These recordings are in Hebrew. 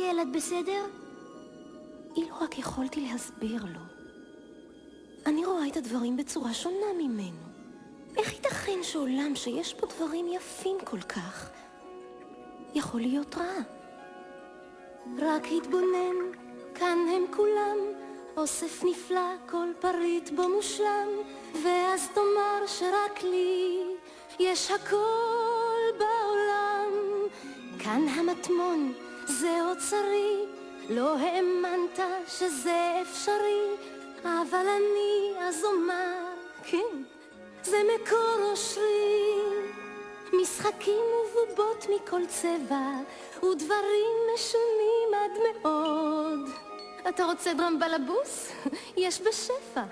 אריאל, את בסדר? אילו רק יכולתי להסביר לו. אני רואה את הדברים בצורה שונה ממנו. איך ייתכן שעולם שיש בו דברים יפים כל כך יכול להיות רע? רק התבונן, כאן הם כולם, אוסף נפלא, כל פריט בו מושלם, ואז תאמר שרק לי יש הכל בעולם. כאן המטמון, זה אוצרי, לא האמנת שזה אפשרי, אבל אני אז אומר, כן, זה מקור אושרי. משחקים ובובות מכל צבע, ודברים משונים עד מאוד. אתה רוצה דרם בלבוס? יש בשפע.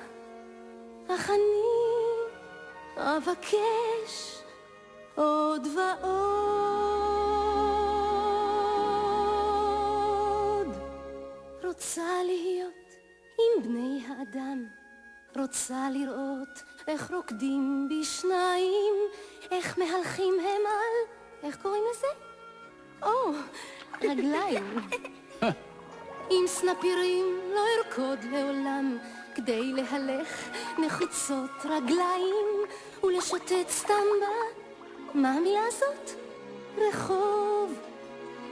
אך אני אבקש עוד ועוד. רוצה להיות עם בני האדם, רוצה לראות איך רוקדים בשניים, איך מהלכים הם על, איך קוראים לזה? רגליים. עם סנפירים לא ארקוד לעולם, כדי להלך נחוצות רגליים ולשוטט סתם בה. מה המילה הזאת? רחוב.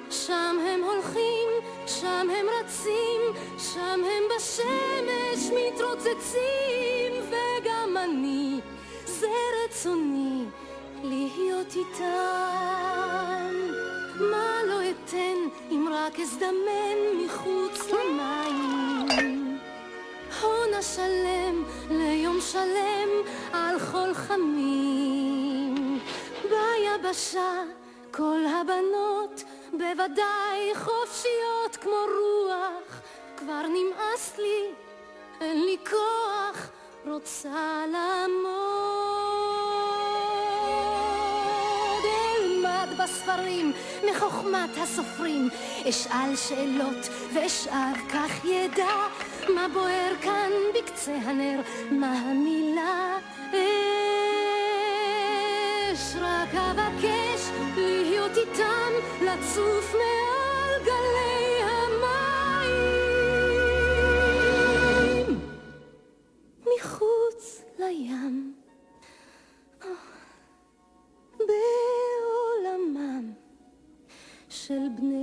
שם הם הולכים, שם הם רצים, שם הם בשמש מתרוצצים, וגם אני, זה רצוני להיות איתם. מה לא אתן אם רק אזדמן מחוץ למים? הון השלם ליום שלם על חול חמים. ביבשה כל הבנות בוודאי חופשיות כמו רוח. כבר נמאס לי, אין לי כוח, רוצה לעמוד. אלמד בספרים מחוכמת הסופרים, אשאל שאלות ואשאב כך ידע מה בוער כאן בקצה הנר, מה המילה אש. רק אבקש להיות איתם, לצוף מעל גלי המים מחוץ לים, בעולמם של בני